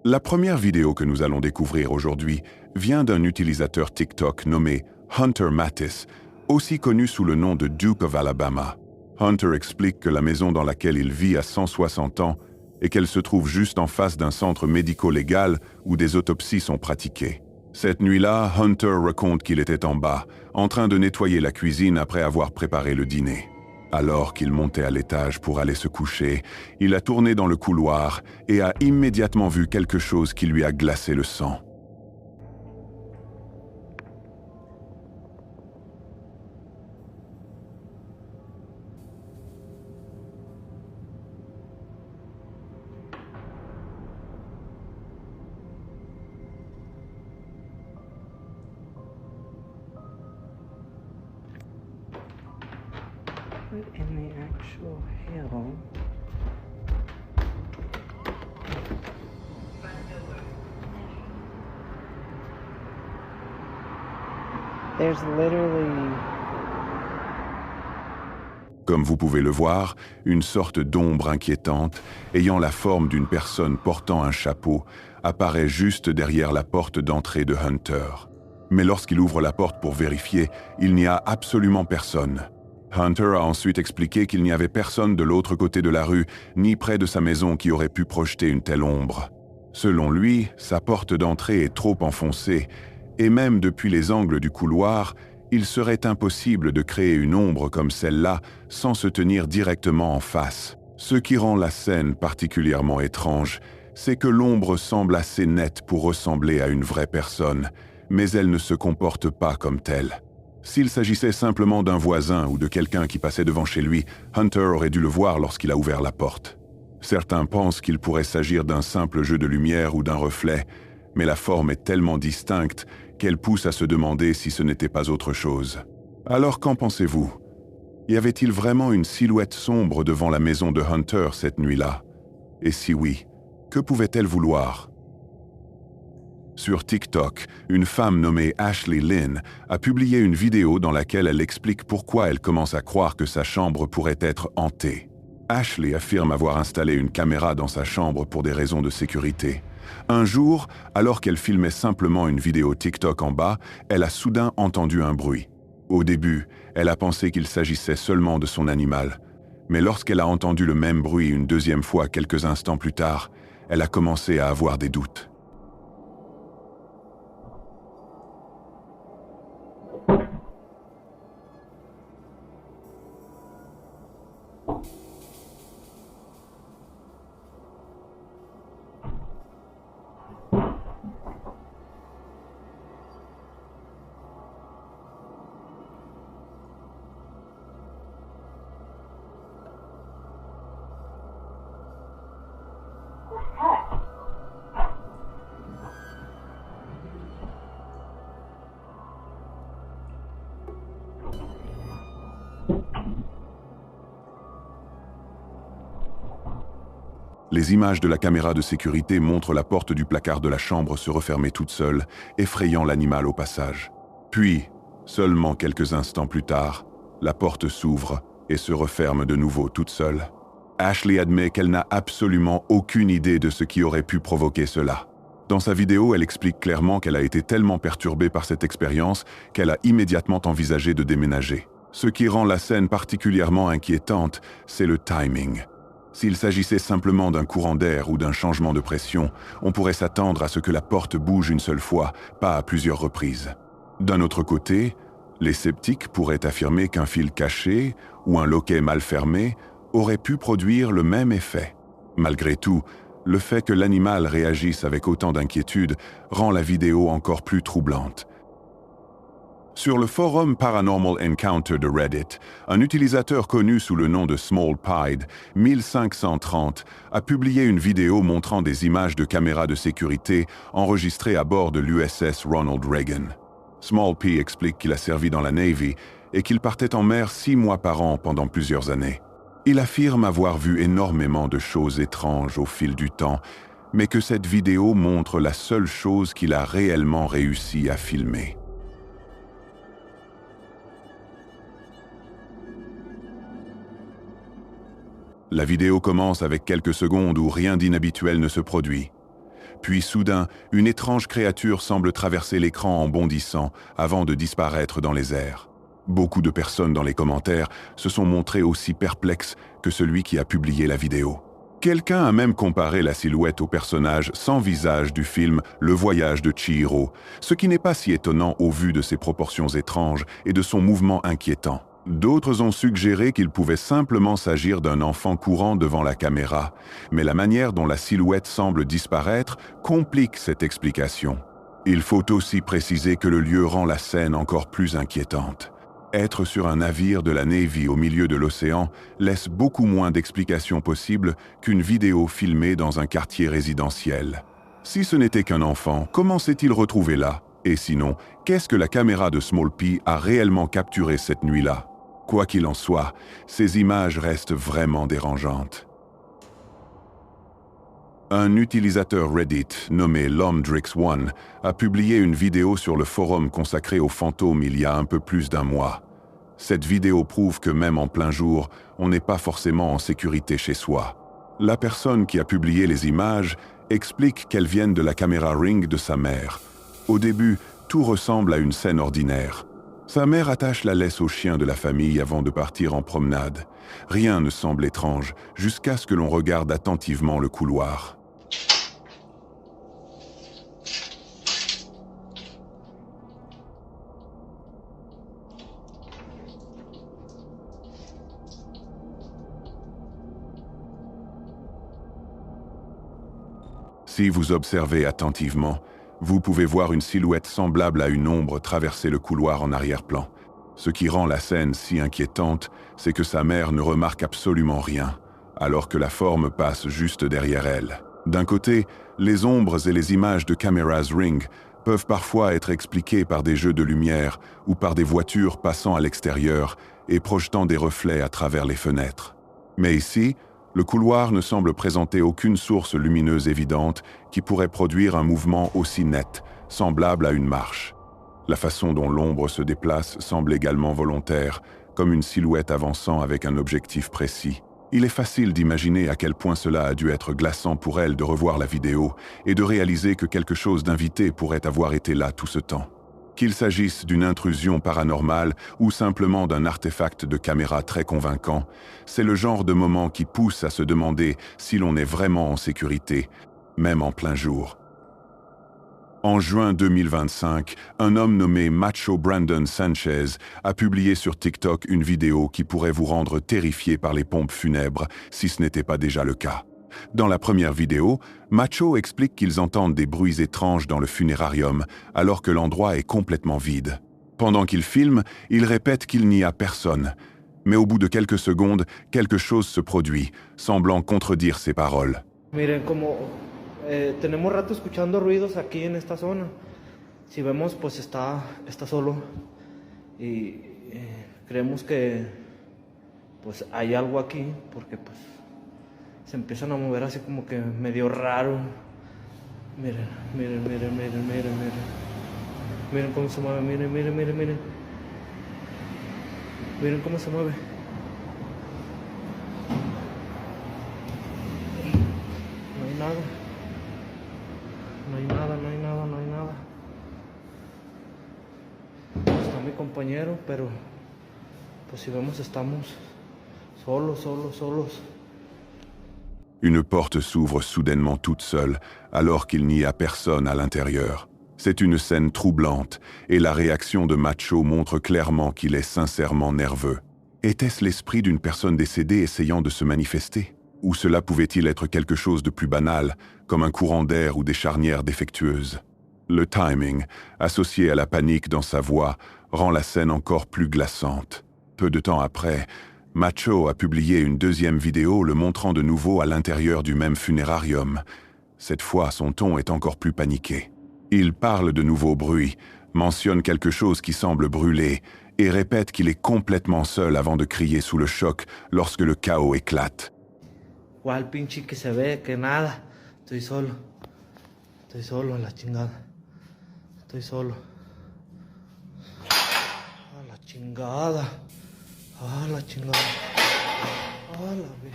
La première vidéo que nous allons découvrir aujourd'hui vient d'un utilisateur TikTok nommé Hunter Mattis, aussi connu sous le nom de Duke of Alabama. Hunter explique que la maison dans laquelle il vit a 160 ans et qu'elle se trouve juste en face d'un centre médico-légal où des autopsies sont pratiquées. Cette nuit-là, Hunter raconte qu'il était en bas, en train de nettoyer la cuisine après avoir préparé le dîner. Alors qu'il montait à l'étage pour aller se coucher, il a tourné dans le couloir et a immédiatement vu quelque chose qui lui a glacé le sang. What in the actual hell? There's literally... Comme vous pouvez le voir, une sorte d'ombre inquiétante, ayant la forme d'une personne portant un chapeau, apparaît juste derrière la porte d'entrée de Hunter. Mais lorsqu'il ouvre la porte pour vérifier, il n'y a absolument personne. Hunter a ensuite expliqué qu'il n'y avait personne de l'autre côté de la rue, ni près de sa maison qui aurait pu projeter une telle ombre. Selon lui, sa porte d'entrée est trop enfoncée, et même depuis les angles du couloir, il serait impossible de créer une ombre comme celle-là sans se tenir directement en face. Ce qui rend la scène particulièrement étrange, c'est que l'ombre semble assez nette pour ressembler à une vraie personne, mais elle ne se comporte pas comme telle. S'il s'agissait simplement d'un voisin ou de quelqu'un qui passait devant chez lui, Hunter aurait dû le voir lorsqu'il a ouvert la porte. Certains pensent qu'il pourrait s'agir d'un simple jeu de lumière ou d'un reflet, mais la forme est tellement distincte qu'elle pousse à se demander si ce n'était pas autre chose. Alors qu'en pensez-vous? Y avait-il vraiment une silhouette sombre devant la maison de Hunter cette nuit-là? Et si oui, que pouvait-elle vouloir? Sur TikTok, une femme nommée Ashley Lynn a publié une vidéo dans laquelle elle explique pourquoi elle commence à croire que sa chambre pourrait être hantée. Ashley affirme avoir installé une caméra dans sa chambre pour des raisons de sécurité. Un jour, alors qu'elle filmait simplement une vidéo TikTok en bas, elle a soudain entendu un bruit. Au début, elle a pensé qu'il s'agissait seulement de son animal. Mais lorsqu'elle a entendu le même bruit une deuxième fois quelques instants plus tard, elle a commencé à avoir des doutes. Les images de la caméra de sécurité montrent la porte du placard de la chambre se refermer toute seule, effrayant l'animal au passage. Puis, seulement quelques instants plus tard, la porte s'ouvre et se referme de nouveau toute seule. Ashley admet qu'elle n'a absolument aucune idée de ce qui aurait pu provoquer cela. Dans sa vidéo, elle explique clairement qu'elle a été tellement perturbée par cette expérience qu'elle a immédiatement envisagé de déménager. Ce qui rend la scène particulièrement inquiétante, c'est le timing. S'il s'agissait simplement d'un courant d'air ou d'un changement de pression, on pourrait s'attendre à ce que la porte bouge une seule fois, pas à plusieurs reprises. D'un autre côté, les sceptiques pourraient affirmer qu'un fil caché ou un loquet mal fermé aurait pu produire le même effet. Malgré tout, le fait que l'animal réagisse avec autant d'inquiétude rend la vidéo encore plus troublante. Sur le forum Paranormal Encounter de Reddit, un utilisateur connu sous le nom de SmallPied 1530 a publié une vidéo montrant des images de caméras de sécurité enregistrées à bord de l'USS Ronald Reagan. SmallP explique qu'il a servi dans la Navy et qu'il partait en mer 6 mois par an pendant plusieurs années. Il affirme avoir vu énormément de choses étranges au fil du temps, mais que cette vidéo montre la seule chose qu'il a réellement réussi à filmer. La vidéo commence avec quelques secondes où rien d'inhabituel ne se produit. Puis soudain, une étrange créature semble traverser l'écran en bondissant avant de disparaître dans les airs. Beaucoup de personnes dans les commentaires se sont montrées aussi perplexes que celui qui a publié la vidéo. Quelqu'un a même comparé la silhouette au personnage sans visage du film Le Voyage de Chihiro, ce qui n'est pas si étonnant au vu de ses proportions étranges et de son mouvement inquiétant. D'autres ont suggéré qu'il pouvait simplement s'agir d'un enfant courant devant la caméra, mais la manière dont la silhouette semble disparaître complique cette explication. Il faut aussi préciser que le lieu rend la scène encore plus inquiétante. Être sur un navire de la Navy au milieu de l'océan laisse beaucoup moins d'explications possibles qu'une vidéo filmée dans un quartier résidentiel. Si ce n'était qu'un enfant, comment s'est-il retrouvé là? Et sinon, qu'est-ce que la caméra de Small P a réellement capturé cette nuit-là? Quoi qu'il en soit, ces images restent vraiment dérangeantes. Un utilisateur Reddit nommé Lomdrix1 a publié une vidéo sur le forum consacré aux fantômes il y a un peu plus d'un mois. Cette vidéo prouve que même en plein jour, on n'est pas forcément en sécurité chez soi. La personne qui a publié les images explique qu'elles viennent de la caméra Ring de sa mère. Au début, tout ressemble à une scène ordinaire. Sa mère attache la laisse au chien de la famille avant de partir en promenade. Rien ne semble étrange, jusqu'à ce que l'on regarde attentivement le couloir. Si vous observez attentivement, vous pouvez voir une silhouette semblable à une ombre traverser le couloir en arrière-plan. Ce qui rend la scène si inquiétante, c'est que sa mère ne remarque absolument rien, alors que la forme passe juste derrière elle. D'un côté, les ombres et les images de Cameras Ring peuvent parfois être expliquées par des jeux de lumière ou par des voitures passant à l'extérieur et projetant des reflets à travers les fenêtres. Mais ici, le couloir ne semble présenter aucune source lumineuse évidente qui pourrait produire un mouvement aussi net, semblable à une marche. La façon dont l'ombre se déplace semble également volontaire, comme une silhouette avançant avec un objectif précis. Il est facile d'imaginer à quel point cela a dû être glaçant pour elle de revoir la vidéo et de réaliser que quelque chose d'invité pourrait avoir été là tout ce temps. Qu'il s'agisse d'une intrusion paranormale ou simplement d'un artefact de caméra très convaincant, c'est le genre de moment qui pousse à se demander si l'on est vraiment en sécurité, même en plein jour. En juin 2025, un homme nommé Macho Brandon Sanchez a publié sur TikTok une vidéo qui pourrait vous rendre terrifié par les pompes funèbres si ce n'était pas déjà le cas. Dans la première vidéo, Macho explique qu'ils entendent des bruits étranges dans le funérarium alors que l'endroit est complètement vide. Pendant qu'il filme, il répète qu'il n'y a personne. Mais au bout de quelques secondes, quelque chose se produit, semblant contredire ses paroles. Miren, como tenemos rato escuchando ruidos aquí en esta zona. Si vemos, pues está solo. Y creemos que pues hay algo aquí, porque pues se empiezan a mover así como que medio raro. Miren, miren, miren, miren, miren, miren. Miren cómo se mueve, miren, miren, miren, miren. Miren cómo se mueve. No hay nada. No hay nada, no hay nada, no hay nada. Está mi compañero, pero pues si vemos estamos solos, solos, solos. Une porte s'ouvre soudainement toute seule, alors qu'il n'y a personne à l'intérieur. C'est une scène troublante, et la réaction de Macho montre clairement qu'il est sincèrement nerveux. Était-ce l'esprit d'une personne décédée essayant de se manifester? Ou cela pouvait-il être quelque chose de plus banal, comme un courant d'air ou des charnières défectueuses? Le timing, associé à la panique dans sa voix, rend la scène encore plus glaçante. Peu de temps après, Macho a publié une deuxième vidéo le montrant de nouveau à l'intérieur du même funérarium. Cette fois, son ton est encore plus paniqué. Il parle de nouveaux bruits, mentionne quelque chose qui semble brûler et répète qu'il est complètement seul avant de crier sous le choc lorsque le chaos éclate. ¿Cuál pinche que se ve? Que nada. Estoy solo. Estoy solo, a la chingada. Estoy solo. A la chingada. A la chingada. A la vez.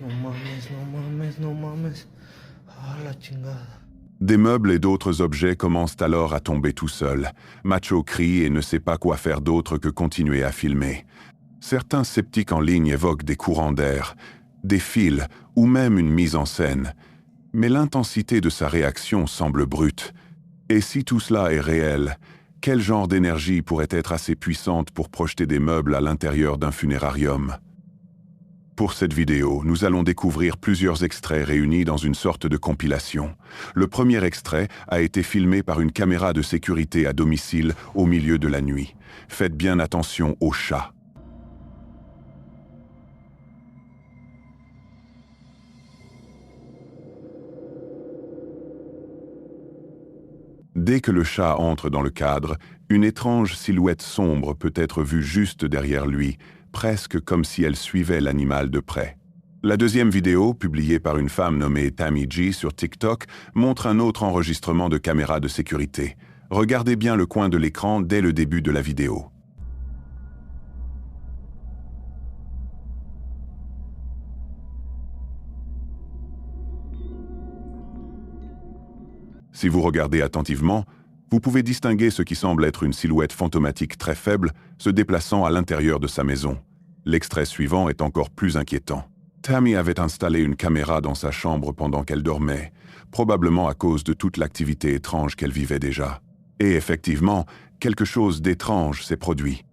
No mames, no mames, no mames. A la chingada. Des meubles et d'autres objets commencent alors à tomber tout seuls. Macho crie et ne sait pas quoi faire d'autre que continuer à filmer. Certains sceptiques en ligne évoquent des courants d'air, des fils ou même une mise en scène. Mais l'intensité de sa réaction semble brute. Et si tout cela est réel, quel genre d'énergie pourrait être assez puissante pour projeter des meubles à l'intérieur d'un funérarium? Pour cette vidéo, nous allons découvrir plusieurs extraits réunis dans une sorte de compilation. Le premier extrait a été filmé par une caméra de sécurité à domicile au milieu de la nuit. Faites bien attention aux chats. Dès que le chat entre dans le cadre, une étrange silhouette sombre peut être vue juste derrière lui, presque comme si elle suivait l'animal de près. La deuxième vidéo, publiée par une femme nommée Tammy G sur TikTok, montre un autre enregistrement de caméra de sécurité. Regardez bien le coin de l'écran dès le début de la vidéo. Si vous regardez attentivement, vous pouvez distinguer ce qui semble être une silhouette fantomatique très faible se déplaçant à l'intérieur de sa maison. L'extrait suivant est encore plus inquiétant. Tammy avait installé une caméra dans sa chambre pendant qu'elle dormait, probablement à cause de toute l'activité étrange qu'elle vivait déjà. Et effectivement, quelque chose d'étrange s'est produit.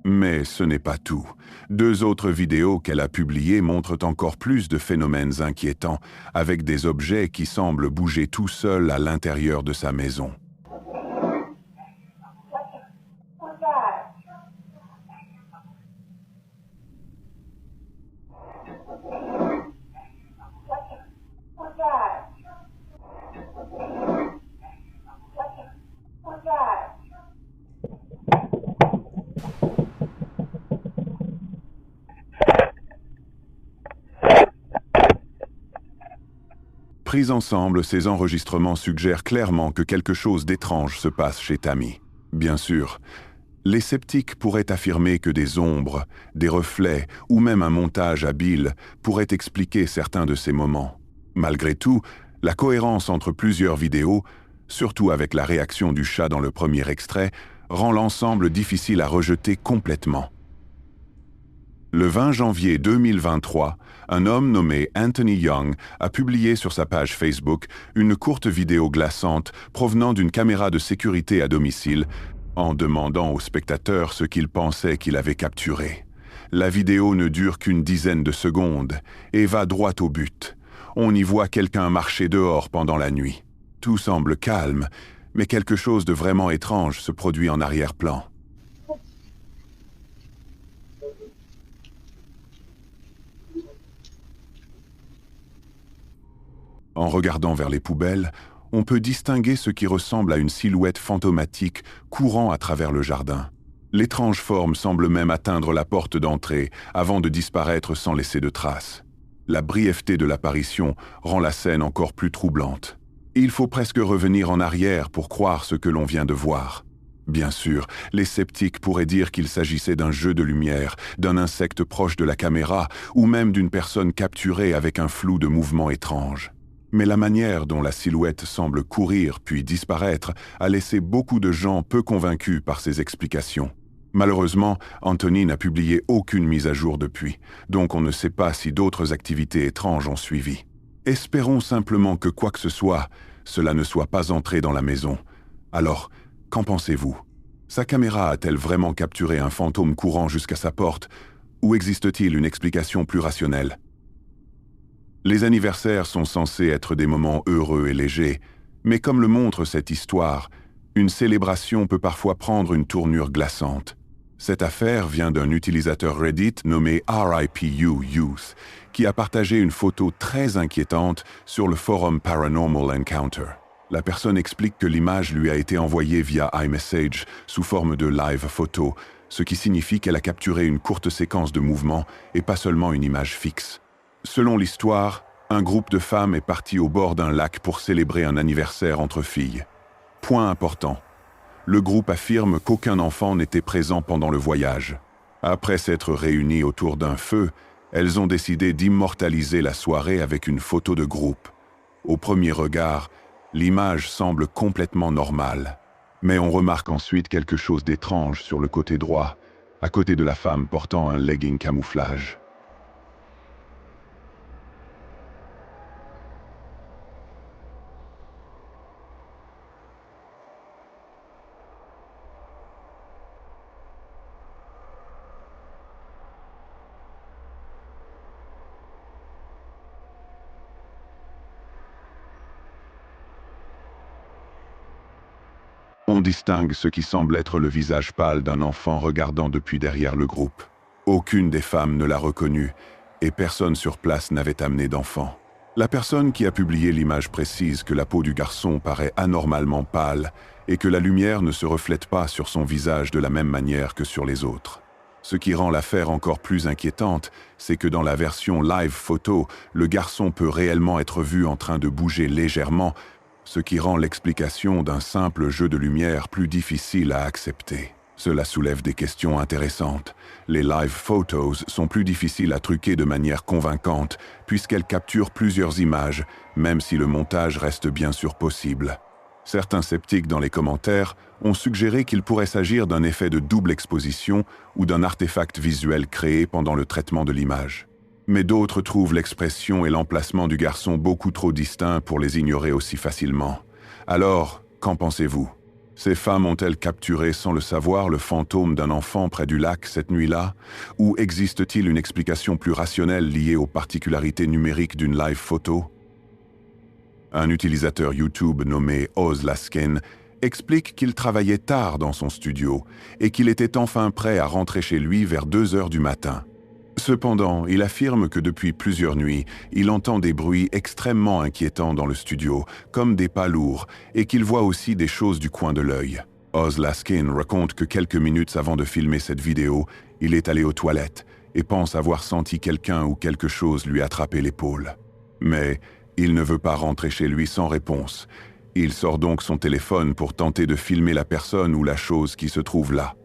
Mais ce n'est pas tout. Deux autres vidéos qu'elle a publiées montrent encore plus de phénomènes inquiétants, avec des objets qui semblent bouger tout seuls à l'intérieur de sa maison. Pris ensemble, ces enregistrements suggèrent clairement que quelque chose d'étrange se passe chez Tammy. Bien sûr, les sceptiques pourraient affirmer que des ombres, des reflets ou même un montage habile pourraient expliquer certains de ces moments. Malgré tout, la cohérence entre plusieurs vidéos, surtout avec la réaction du chat dans le premier extrait, rend l'ensemble difficile à rejeter complètement. Le 20 janvier 2023, un homme nommé Anthony Young a publié sur sa page Facebook une courte vidéo glaçante provenant d'une caméra de sécurité à domicile en demandant aux spectateurs ce qu'il pensait qu'il avait capturé. La vidéo ne dure qu'une dizaine de secondes et va droit au but. On y voit quelqu'un marcher dehors pendant la nuit. Tout semble calme, mais quelque chose de vraiment étrange se produit en arrière-plan. En regardant vers les poubelles, on peut distinguer ce qui ressemble à une silhouette fantomatique courant à travers le jardin. L'étrange forme semble même atteindre la porte d'entrée avant de disparaître sans laisser de traces. La brièveté de l'apparition rend la scène encore plus troublante. Il faut presque revenir en arrière pour croire ce que l'on vient de voir. Bien sûr, les sceptiques pourraient dire qu'il s'agissait d'un jeu de lumière, d'un insecte proche de la caméra ou même d'une personne capturée avec un flou de mouvements étranges. Mais la manière dont la silhouette semble courir puis disparaître a laissé beaucoup de gens peu convaincus par ces explications. Malheureusement, Anthony n'a publié aucune mise à jour depuis, donc on ne sait pas si d'autres activités étranges ont suivi. Espérons simplement que quoi que ce soit, cela ne soit pas entré dans la maison. Alors, qu'en pensez-vous? Sa caméra a-t-elle vraiment capturé un fantôme courant jusqu'à sa porte, ou existe-t-il une explication plus rationnelle? Les anniversaires sont censés être des moments heureux et légers, mais comme le montre cette histoire, une célébration peut parfois prendre une tournure glaçante. Cette affaire vient d'un utilisateur Reddit nommé RIPU Youth, qui a partagé une photo très inquiétante sur le forum Paranormal Encounter. La personne explique que l'image lui a été envoyée via iMessage sous forme de live photo, ce qui signifie qu'elle a capturé une courte séquence de mouvement et pas seulement une image fixe. Selon l'histoire, un groupe de femmes est parti au bord d'un lac pour célébrer un anniversaire entre filles. Point important, le groupe affirme qu'aucun enfant n'était présent pendant le voyage. Après s'être réunis autour d'un feu, elles ont décidé d'immortaliser la soirée avec une photo de groupe. Au premier regard, l'image semble complètement normale. Mais on remarque ensuite quelque chose d'étrange sur le côté droit, à côté de la femme portant un legging camouflage. On distingue ce qui semble être le visage pâle d'un enfant regardant depuis derrière le groupe. Aucune des femmes ne l'a reconnu, et personne sur place n'avait amené d'enfant. La personne qui a publié l'image précise que la peau du garçon paraît anormalement pâle et que la lumière ne se reflète pas sur son visage de la même manière que sur les autres. Ce qui rend l'affaire encore plus inquiétante, c'est que dans la version live photo, le garçon peut réellement être vu en train de bouger légèrement, ce qui rend l'explication d'un simple jeu de lumière plus difficile à accepter. Cela soulève des questions intéressantes. Les live photos sont plus difficiles à truquer de manière convaincante, puisqu'elles capturent plusieurs images, même si le montage reste bien sûr possible. Certains sceptiques dans les commentaires ont suggéré qu'il pourrait s'agir d'un effet de double exposition ou d'un artefact visuel créé pendant le traitement de l'image. Mais d'autres trouvent l'expression et l'emplacement du garçon beaucoup trop distincts pour les ignorer aussi facilement. Alors, qu'en pensez-vous? Ces femmes ont-elles capturé sans le savoir le fantôme d'un enfant près du lac cette nuit-là? Ou existe-t-il une explication plus rationnelle liée aux particularités numériques d'une live photo? Un utilisateur YouTube nommé Ozlasken explique qu'il travaillait tard dans son studio et qu'il était enfin prêt à rentrer chez lui vers 2 heures du matin. Cependant, il affirme que depuis plusieurs nuits, il entend des bruits extrêmement inquiétants dans le studio, comme des pas lourds, et qu'il voit aussi des choses du coin de l'œil. Ozlasken raconte que quelques minutes avant de filmer cette vidéo, il est allé aux toilettes et pense avoir senti quelqu'un ou quelque chose lui attraper l'épaule. Mais il ne veut pas rentrer chez lui sans réponse. Il sort donc son téléphone pour tenter de filmer la personne ou la chose qui se trouve là.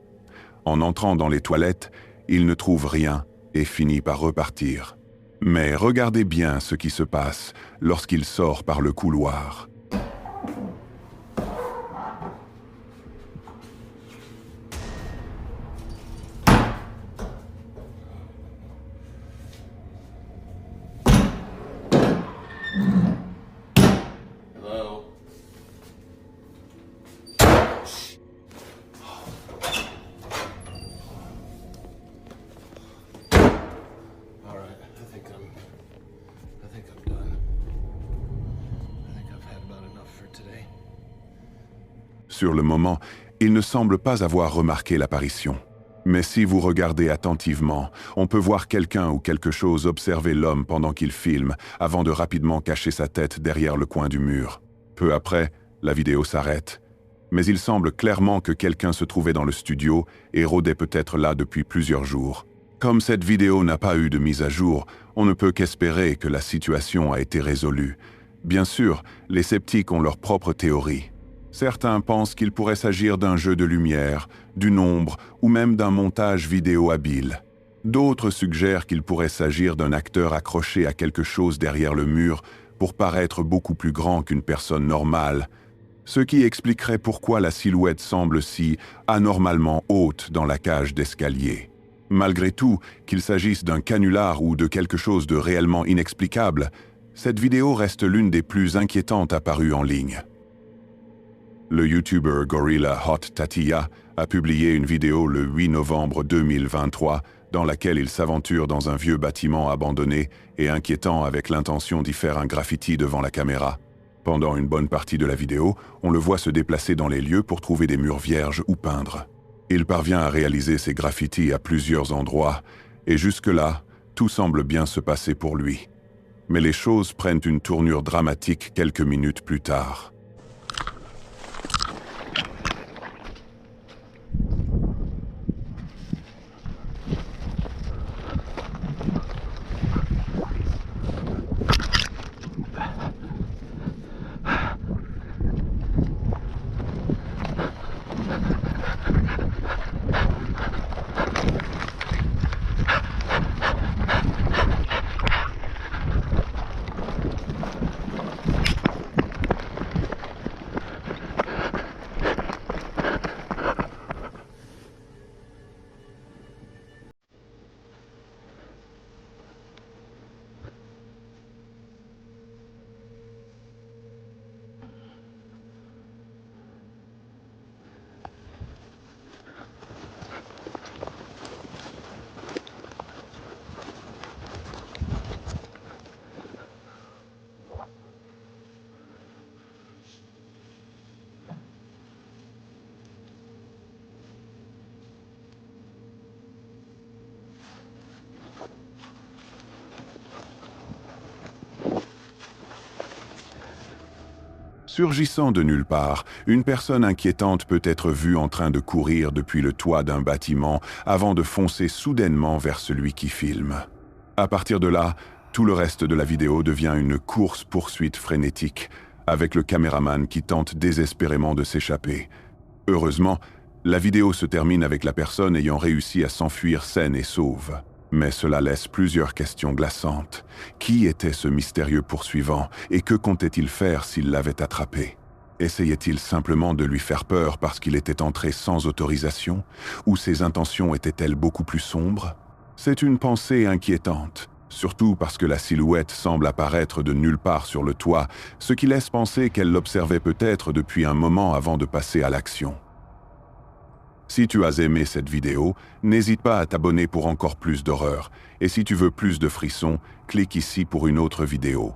En entrant dans les toilettes, il ne trouve rien et finit par repartir. Mais regardez bien ce qui se passe lorsqu'il sort par le couloir. Hello. All right, I think I'm done. I think I've had about enough for today. Sur le moment, il ne semble pas avoir remarqué l'apparition. Mais si vous regardez attentivement, on peut voir quelqu'un ou quelque chose observer l'homme pendant qu'il filme, avant de rapidement cacher sa tête derrière le coin du mur. Peu après, la vidéo s'arrête. Mais il semble clairement que quelqu'un se trouvait dans le studio et rôdait peut-être là depuis plusieurs jours. Comme cette vidéo n'a pas eu de mise à jour, on ne peut qu'espérer que la situation a été résolue. Bien sûr, les sceptiques ont leur propre théorie. Certains pensent qu'il pourrait s'agir d'un jeu de lumière, d'une ombre ou même d'un montage vidéo habile. D'autres suggèrent qu'il pourrait s'agir d'un acteur accroché à quelque chose derrière le mur pour paraître beaucoup plus grand qu'une personne normale, ce qui expliquerait pourquoi la silhouette semble si anormalement haute dans la cage d'escalier. Malgré tout, qu'il s'agisse d'un canular ou de quelque chose de réellement inexplicable, cette vidéo reste l'une des plus inquiétantes apparues en ligne. Le YouTuber Gorilla Hot Tatiya a publié une vidéo le 8 novembre 2023 dans laquelle il s'aventure dans un vieux bâtiment abandonné et inquiétant avec l'intention d'y faire un graffiti devant la caméra. Pendant une bonne partie de la vidéo, on le voit se déplacer dans les lieux pour trouver des murs vierges ou peindre. Il parvient à réaliser ses graffitis à plusieurs endroits et jusque-là, tout semble bien se passer pour lui. Mais les choses prennent une tournure dramatique quelques minutes plus tard. Surgissant de nulle part, une personne inquiétante peut être vue en train de courir depuis le toit d'un bâtiment avant de foncer soudainement vers celui qui filme. À partir de là, tout le reste de la vidéo devient une course-poursuite frénétique, avec le caméraman qui tente désespérément de s'échapper. Heureusement, la vidéo se termine avec la personne ayant réussi à s'enfuir saine et sauve. Mais cela laisse plusieurs questions glaçantes. Qui était ce mystérieux poursuivant et que comptait-il faire s'il l'avait attrapé? Essayait-il simplement de lui faire peur parce qu'il était entré sans autorisation? Ou ses intentions étaient-elles beaucoup plus sombres? C'est une pensée inquiétante, surtout parce que la silhouette semble apparaître de nulle part sur le toit, ce qui laisse penser qu'elle l'observait peut-être depuis un moment avant de passer à l'action. Si tu as aimé cette vidéo, n'hésite pas à t'abonner pour encore plus d'horreur. Et si tu veux plus de frissons, clique ici pour une autre vidéo.